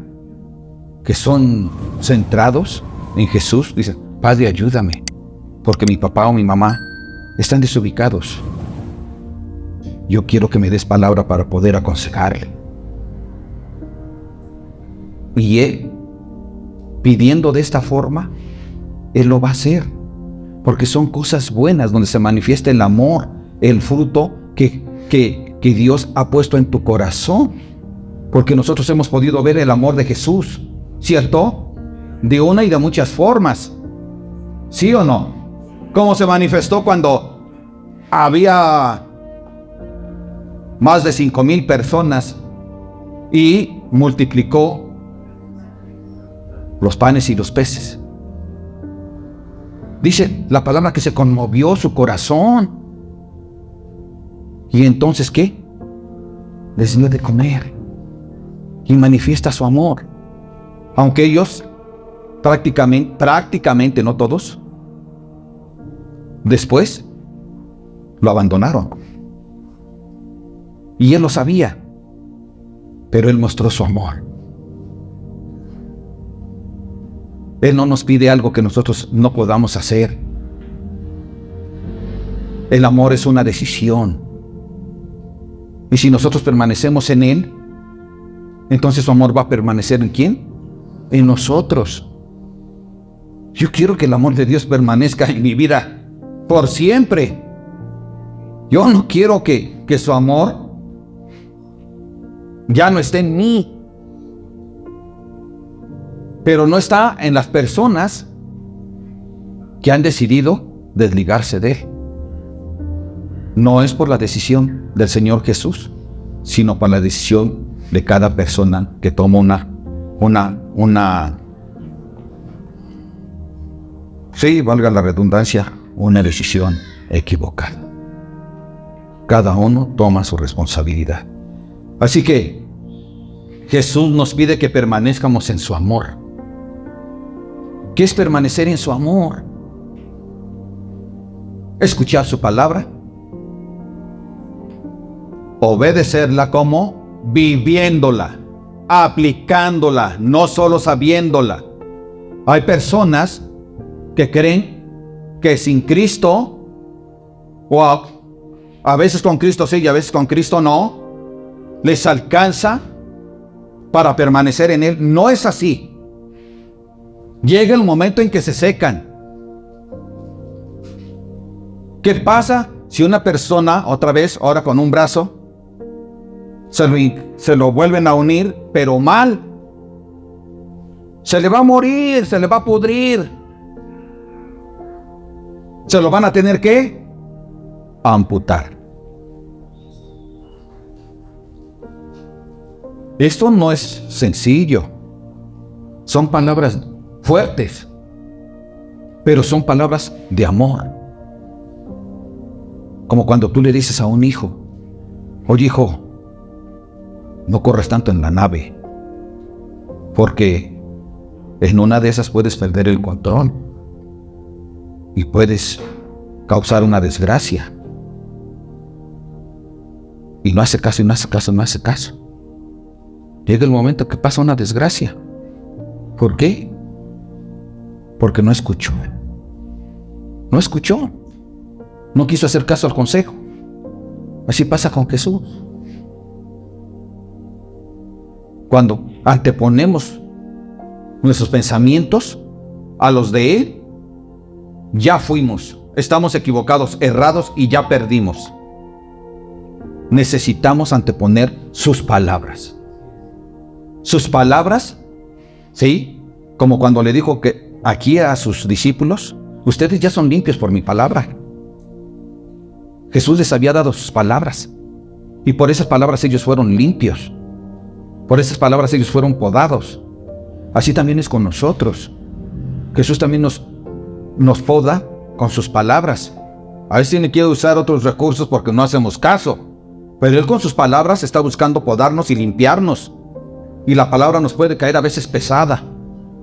que son centrados, en Jesús, dice, Padre, ayúdame, porque mi papá o mi mamá están desubicados. Yo quiero que me des palabra para poder aconsejarle. Y Él, pidiendo de esta forma, Él lo va a hacer. Porque son cosas buenas donde se manifiesta el amor, el fruto que Dios ha puesto en tu corazón. Porque nosotros hemos podido ver el amor de Jesús, ¿cierto? De una y de muchas formas. ¿Sí o no? ¿Cómo se manifestó cuando había más de 5,000 personas y multiplicó los panes y los peces? Dice la palabra que se conmovió su corazón. ¿Y entonces qué? Les dio de comer y manifiesta su amor. Aunque ellos prácticamente, no todos, después lo abandonaron. Y Él lo sabía, pero Él mostró su amor. Él no nos pide algo que nosotros no podamos hacer. El amor es una decisión. Y si nosotros permanecemos en Él, entonces su amor va a permanecer ¿en quién? En nosotros. Yo quiero que el amor de Dios permanezca en mi vida por siempre. Yo no quiero que su amor ya no esté en mí. Pero no está en las personas que han decidido desligarse de Él. No es por la decisión del Señor Jesús, sino por la decisión de cada persona que toma sí, valga la redundancia, una decisión equivocada. Cada uno toma su responsabilidad. Así que Jesús nos pide que permanezcamos en su amor. ¿Qué es permanecer en su amor? Escuchar su palabra, obedecerla como viviéndola, aplicándola, no solo sabiéndola. Hay personas que creen que sin Cristo, o a veces con Cristo sí y a veces con Cristo no, les alcanza para permanecer en Él. No es así. Llega el momento en que se secan. ¿Qué pasa si una persona, otra vez, ahora con un brazo, se lo vuelven a unir, pero mal? Se le va a morir, se le va a pudrir. Se lo van a tener que amputar. Esto no es sencillo. Son palabras fuertes, pero son palabras de amor. Como cuando tú le dices a un hijo, oye hijo, no corres tanto en la nave, porque en una de esas puedes perder el control y puedes causar una desgracia. Y no hace caso, y no hace caso, no hace caso. Llega el momento que pasa una desgracia. ¿Por qué? Porque no escuchó. No escuchó. No quiso hacer caso al consejo. Así pasa con Jesús. Cuando anteponemos nuestros pensamientos a los de Él, ya fuimos. Estamos equivocados, errados y ya perdimos. Necesitamos anteponer sus palabras. Sus palabras, ¿sí? Como cuando le dijo que aquí a sus discípulos, ustedes ya son limpios por mi palabra. Jesús les había dado sus palabras y por esas palabras ellos fueron limpios. Por esas palabras ellos fueron podados. Así también es con nosotros. Jesús también nos poda con sus palabras. A veces tiene que usar otros recursos porque no hacemos caso. Pero Él con sus palabras está buscando podarnos y limpiarnos. Y la palabra nos puede caer a veces pesada.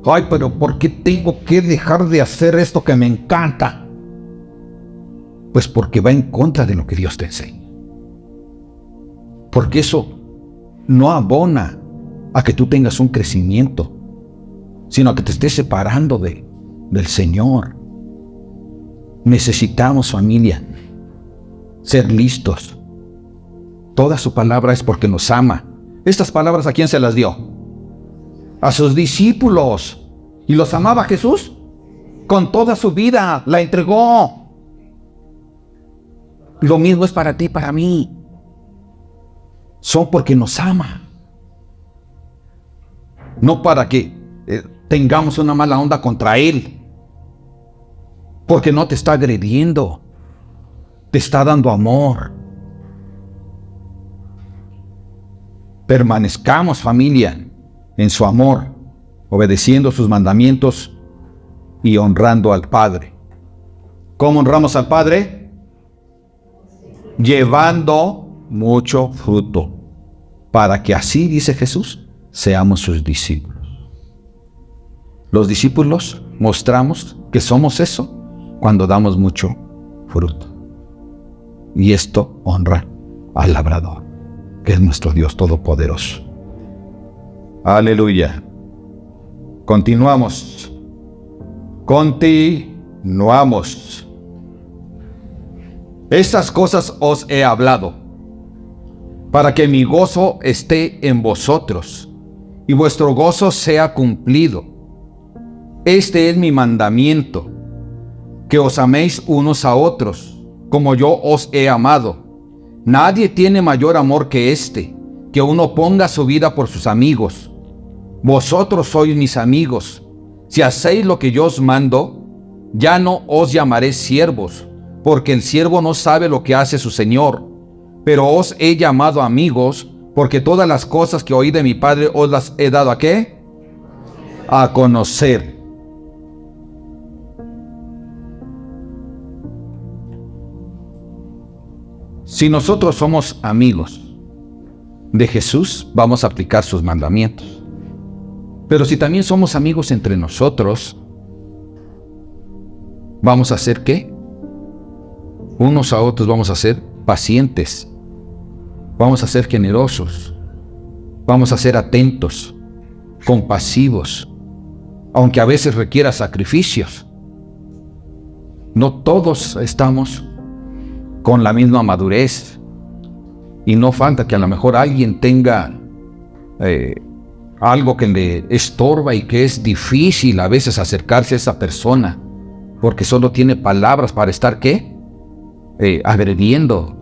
Ay, pero ¿por qué tengo que dejar de hacer esto que me encanta? Pues porque va en contra de lo que Dios te enseña. Porque eso no abona a que tú tengas un crecimiento, sino a que te estés separando de del Señor. Necesitamos, familia, ser listos. Toda su palabra es porque nos ama. Estas palabras, ¿a quién se las dio? A sus discípulos. ¿Y los amaba Jesús? Con toda su vida la entregó. Lo mismo es para ti y para mí. Son porque nos ama. No para que tengamos una mala onda contra Él. Porque no te está agrediendo. Te está dando amor. Permanezcamos, familia, en su amor, obedeciendo sus mandamientos y honrando al Padre. ¿Cómo honramos al Padre? Llevando mucho fruto, para que así, dice Jesús, seamos sus discípulos. Los discípulos mostramos que somos eso cuando damos mucho fruto. Y esto honra al labrador, que es nuestro Dios Todopoderoso. Aleluya. Continuamos. Estas cosas os he hablado, para que mi gozo esté en vosotros, y vuestro gozo sea cumplido. Este es mi mandamiento, que os améis unos a otros, como yo os he amado. Nadie tiene mayor amor que este, que uno ponga su vida por sus amigos. Vosotros sois mis amigos, si hacéis lo que yo os mando. Ya no os llamaré siervos, porque el siervo no sabe lo que hace su señor, pero os he llamado amigos, porque todas las cosas que oí de mi Padre os las he dado ¿a qué? A conocer. Si nosotros somos amigos de Jesús, vamos a aplicar sus mandamientos. Pero si también somos amigos entre nosotros, ¿vamos a hacer qué? Unos a otros vamos a ser pacientes, vamos a ser generosos, vamos a ser atentos, compasivos, aunque a veces requiera sacrificios. No todos estamos con la misma madurez, y no falta que a lo mejor alguien tenga algo que le estorba y que es difícil a veces acercarse a esa persona, porque solo tiene palabras para estar ¿qué? Agrediendo.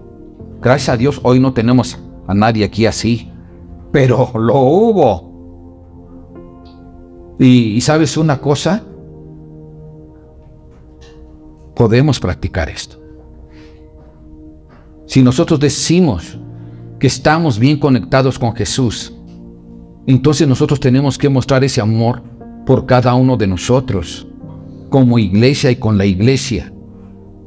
Gracias a Dios hoy no tenemos a nadie aquí así, pero lo hubo. Y ¿sabes una cosa? Podemos practicar esto. Si nosotros decimos que estamos bien conectados con Jesús, entonces nosotros tenemos que mostrar ese amor por cada uno de nosotros, como iglesia y con la iglesia,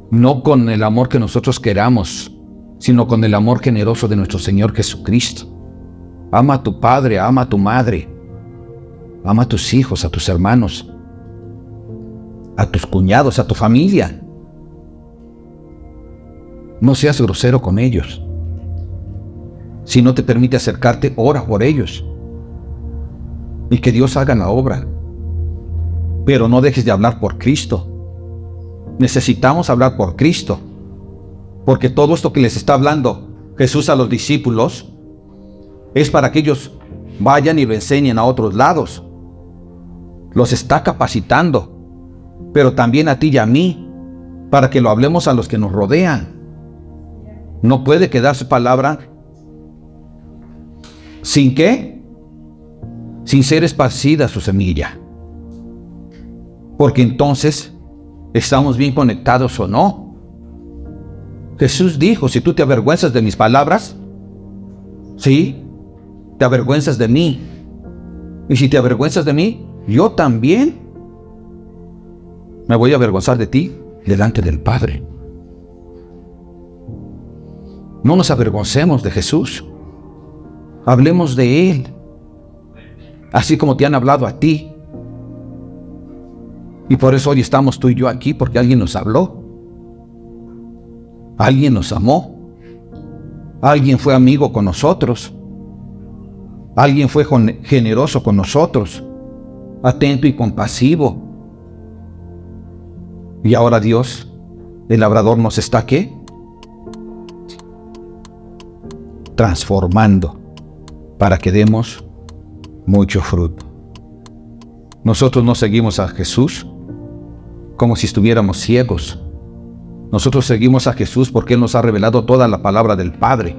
no con el amor que nosotros queramos, sino con el amor generoso de nuestro Señor Jesucristo. Ama a tu padre, ama a tu madre, ama a tus hijos, a tus hermanos, a tus cuñados, a tu familia. No seas grosero con ellos. Si no te permite acercarte, ora por ellos. Y que Dios haga la obra. Pero no dejes de hablar por Cristo. Necesitamos hablar por Cristo. Porque todo esto que les está hablando Jesús a los discípulos es para que ellos vayan y lo enseñen a otros lados. Los está capacitando. Pero también a ti y a mí, para que lo hablemos a los que nos rodean. No puede quedar su palabra ¿sin qué? Sin ser esparcida su semilla. Porque entonces, ¿estamos bien conectados o no? Jesús dijo, si tú te avergüenzas de mis palabras, ¿sí? Te avergüenzas de mí. Y si te avergüenzas de mí, yo también me voy a avergonzar de ti delante del Padre. No nos avergoncemos de Jesús. Hablemos de Él, así como te han hablado a ti. Y por eso hoy estamos tú y yo aquí, porque alguien nos habló. Alguien nos amó. Alguien fue amigo con nosotros. Alguien fue generoso con nosotros, atento y compasivo. Y ahora Dios, el labrador, nos está ¿qué? Transformando para que demos mucho fruto. Nosotros no seguimos a Jesús como si estuviéramos ciegos. Nosotros seguimos a Jesús porque Él nos ha revelado toda la palabra del Padre.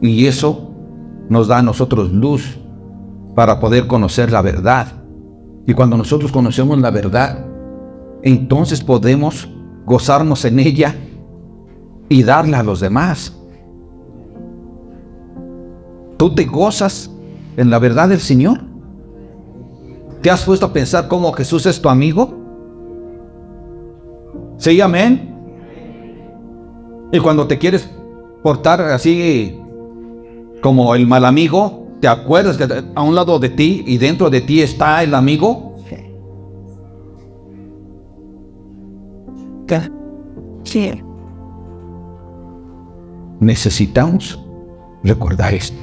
Y eso nos da a nosotros luz para poder conocer la verdad. Y cuando nosotros conocemos la verdad, entonces podemos gozarnos en ella y darla a los demás. ¿Tú te gozas en la verdad del Señor? ¿Te has puesto a pensar cómo Jesús es tu amigo? ¿Sí, amén? Y cuando te quieres portar así como el mal amigo, ¿te acuerdas que a un lado de ti y dentro de ti está el amigo? Sí. Necesitamos recordar esto.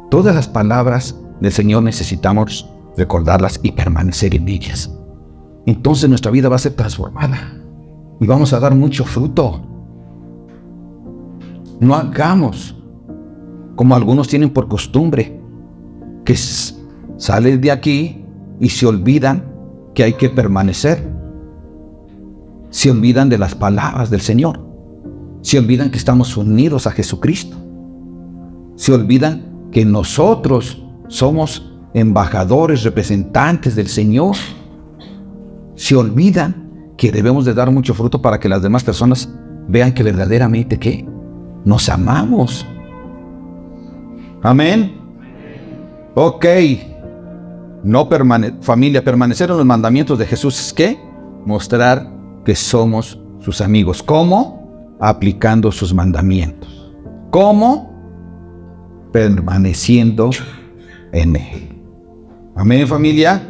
Todas las palabras del Señor necesitamos recordarlas y permanecer en ellas. Entonces nuestra vida va a ser transformada y vamos a dar mucho fruto. No hagamos como algunos tienen por costumbre, que salen de aquí y se olvidan que hay que permanecer. Se olvidan de las palabras del Señor. Se olvidan que estamos unidos a Jesucristo. Se olvidan que nosotros somos embajadores, representantes del Señor. Se olvidan que debemos de dar mucho fruto para que las demás personas vean que verdaderamente ¿qué? Nos amamos. Amén. Ok. Familia, permanecer en los mandamientos de Jesús es ¿qué? Mostrar que somos sus amigos. ¿Cómo? Aplicando sus mandamientos. ¿Cómo? Permaneciendo en Él. Amén, familia.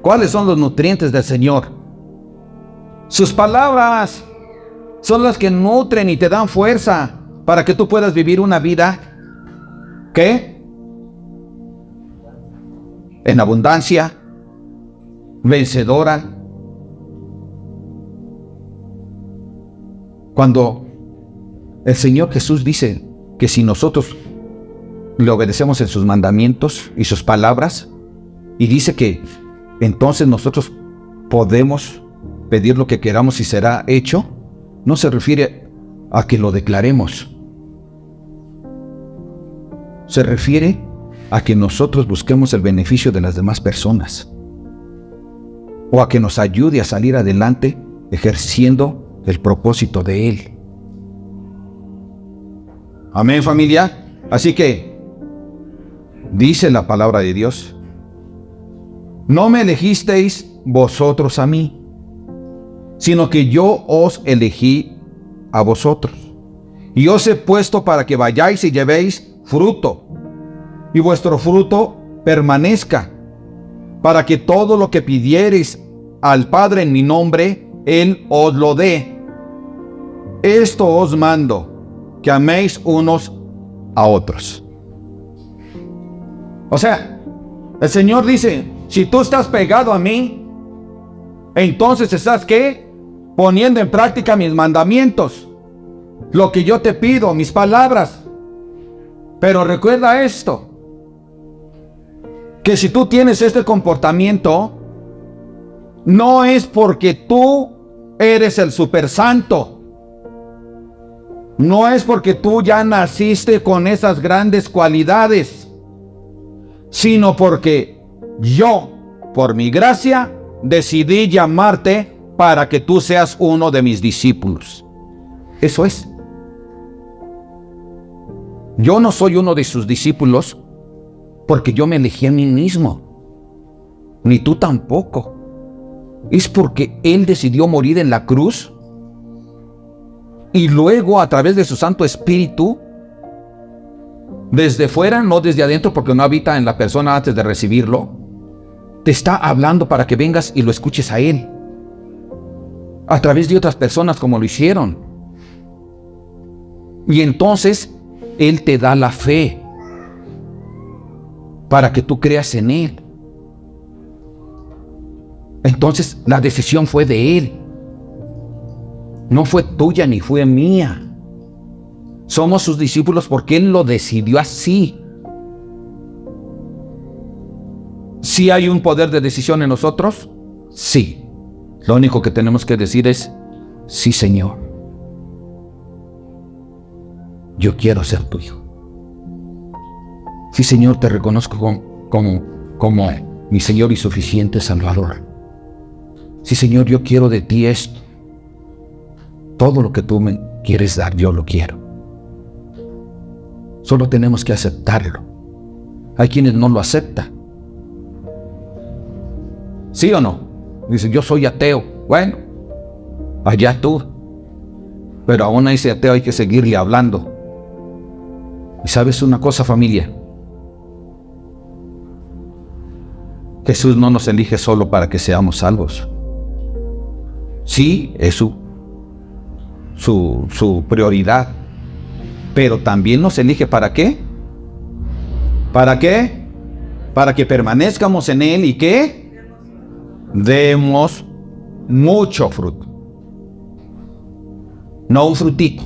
¿Cuáles son los nutrientes del Señor? Sus palabras son las que nutren y te dan fuerza para que tú puedas vivir una vida ¿qué? En abundancia, vencedora. Cuando el Señor Jesús dice que si nosotros le obedecemos en sus mandamientos y sus palabras, y dice que entonces nosotros podemos pedir lo que queramos y será hecho, no se refiere a que lo declaremos. Se refiere a que nosotros busquemos el beneficio de las demás personas, o a que nos ayude a salir adelante ejerciendo el propósito de Él. Amén, familia. Así que dice la palabra de Dios: no me elegisteis vosotros a mí, sino que yo os elegí a vosotros, y os he puesto para que vayáis y llevéis fruto, y vuestro fruto permanezca, para que todo lo que pidiereis al Padre en mi nombre, Él os lo dé. Esto os mando, que améis unos a otros. O sea, el Señor dice, si tú estás pegado a mí, entonces estás ¿qué? Poniendo en práctica mis mandamientos, lo que yo te pido, mis palabras. Pero recuerda esto, que si tú tienes este comportamiento, no es porque tú eres el super santo. No es porque tú ya naciste con esas grandes cualidades, sino porque yo, por mi gracia, decidí llamarte para que tú seas uno de mis discípulos. Eso es. Yo no soy uno de sus discípulos porque yo me elegí a mí mismo, ni tú tampoco. Es porque Él decidió morir en la cruz y luego a través de su Santo Espíritu, desde fuera, no desde adentro, porque no habita en la persona antes de recibirlo, te está hablando para que vengas y lo escuches a Él, a través de otras personas como lo hicieron. Y entonces Él te da la fe para que tú creas en Él. Entonces la decisión fue de Él. No fue tuya ni fue mía. Somos sus discípulos porque Él lo decidió así. ¿Sí hay un poder de decisión en nosotros? Sí. Lo único que tenemos que decir es, sí, Señor. Yo quiero ser tu hijo. Sí, Señor, te reconozco como mi Señor y suficiente Salvador. Sí, Señor, yo quiero de ti esto. Todo lo que tú me quieres dar, yo lo quiero. Solo tenemos que aceptarlo. Hay quienes no lo aceptan. ¿Sí o no? Dice, yo soy ateo. Bueno, allá tú. Pero aún a ese ateo hay que seguirle hablando. ¿Y sabes una cosa, familia? Jesús no nos elige solo para que seamos salvos. Sí, es su prioridad. Pero también nos elige ¿para qué? ¿Para qué? Para que permanezcamos en Él y ¿qué? Demos mucho fruto. No un frutito.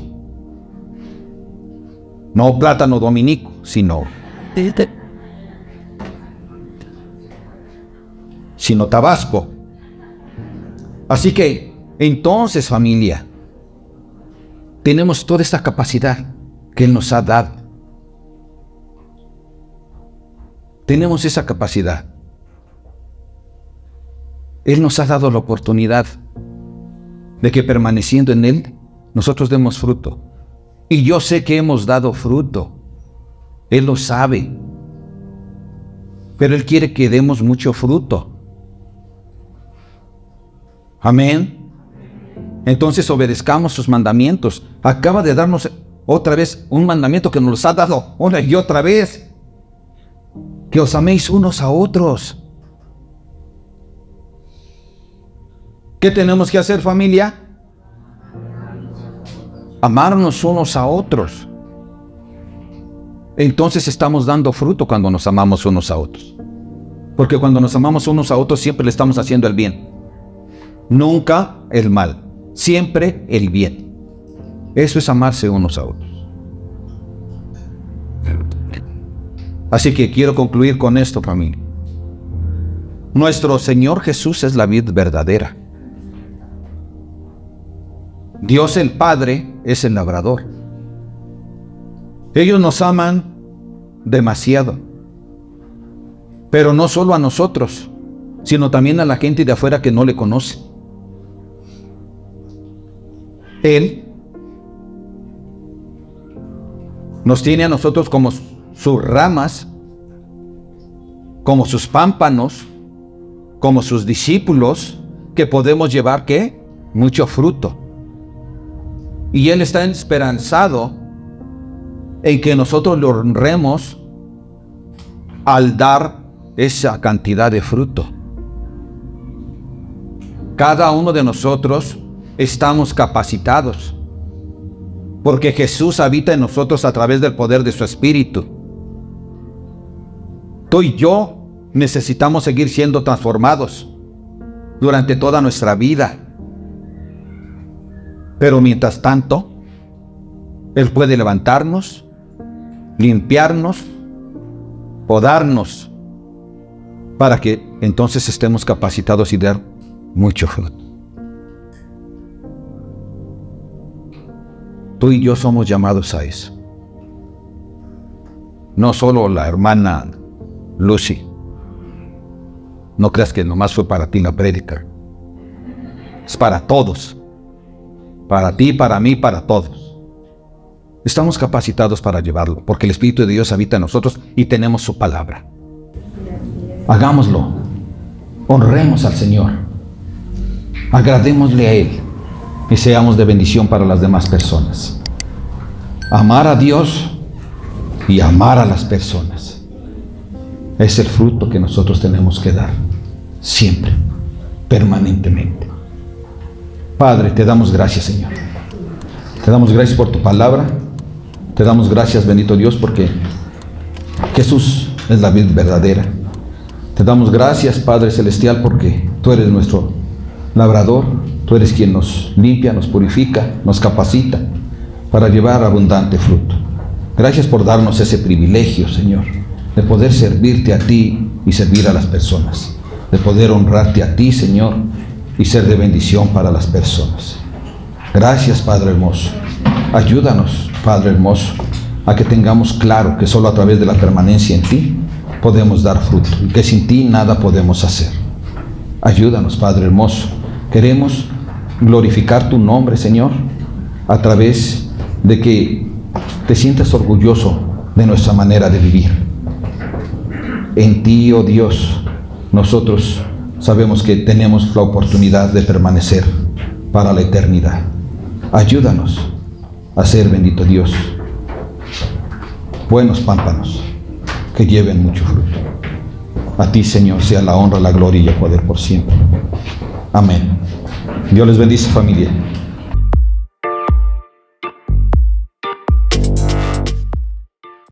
No plátano dominico, sino Tabasco. Así que, entonces, familia, tenemos toda esta capacidad que Él nos ha dado. Tenemos esa capacidad. Él nos ha dado la oportunidad de que permaneciendo en Él, nosotros demos fruto. Y yo sé que hemos dado fruto. Él lo sabe. Pero Él quiere que demos mucho fruto. Amén. Entonces obedezcamos sus mandamientos. Acaba de darnos otra vez un mandamiento que nos ha dado una y otra vez. Que os améis unos a otros. ¿Qué tenemos que hacer, familia? Amarnos unos a otros. Entonces estamos dando fruto cuando nos amamos unos a otros. Porque cuando nos amamos unos a otros siempre le estamos haciendo el bien. Nunca el mal. Siempre el bien. Eso es amarse unos a otros. Así que quiero concluir con esto, familia. Nuestro Señor Jesús es la vid verdadera. Dios el Padre es el labrador. Ellos nos aman demasiado. Pero no solo a nosotros, sino también a la gente de afuera que no le conoce. Él nos tiene a nosotros como sus ramas, como sus pámpanos, como sus discípulos, que podemos llevar, ¿qué? Mucho fruto. Y Él está esperanzado en que nosotros lo honremos al dar esa cantidad de fruto. Cada uno de nosotros estamos capacitados, porque Jesús habita en nosotros a través del poder de su Espíritu. Tú y yo necesitamos seguir siendo transformados durante toda nuestra vida. Pero mientras tanto, Él puede levantarnos, limpiarnos, podarnos, para que entonces estemos capacitados y dar mucho fruto. Tú y yo somos llamados a eso. No solo la hermana Lucy. No creas que nomás fue para ti la prédica. Es para todos. Para ti, para mí, para todos. Estamos capacitados para llevarlo, porque el Espíritu de Dios habita en nosotros y tenemos su palabra. Hagámoslo. Honremos al Señor. Agradémosle a Él y seamos de bendición para las demás personas. Amar a Dios y amar a las personas es el fruto que nosotros tenemos que dar siempre, permanentemente. Padre, te damos gracias, Señor. Te damos gracias por tu palabra. Te damos gracias, bendito Dios, porque Jesús es la vid verdadera. Te damos gracias, Padre Celestial, porque tú eres nuestro labrador, tú eres quien nos limpia, nos purifica, nos capacita para llevar abundante fruto. Gracias por darnos ese privilegio, Señor, de poder servirte a ti y servir a las personas, de poder honrarte a ti, Señor, y ser de bendición para las personas. Gracias, Padre hermoso. Ayúdanos, Padre hermoso, a que tengamos claro que solo a través de la permanencia en ti podemos dar fruto y que sin ti nada podemos hacer. Ayúdanos, Padre hermoso. Queremos glorificar tu nombre, Señor, a través de que te sientas orgulloso de nuestra manera de vivir. En ti, oh Dios, nosotros sabemos que tenemos la oportunidad de permanecer para la eternidad. Ayúdanos a ser, bendito Dios, buenos pámpanos que lleven mucho fruto. A ti, Señor, sea la honra, la gloria y el poder por siempre. Amén. Dios les bendice, familia.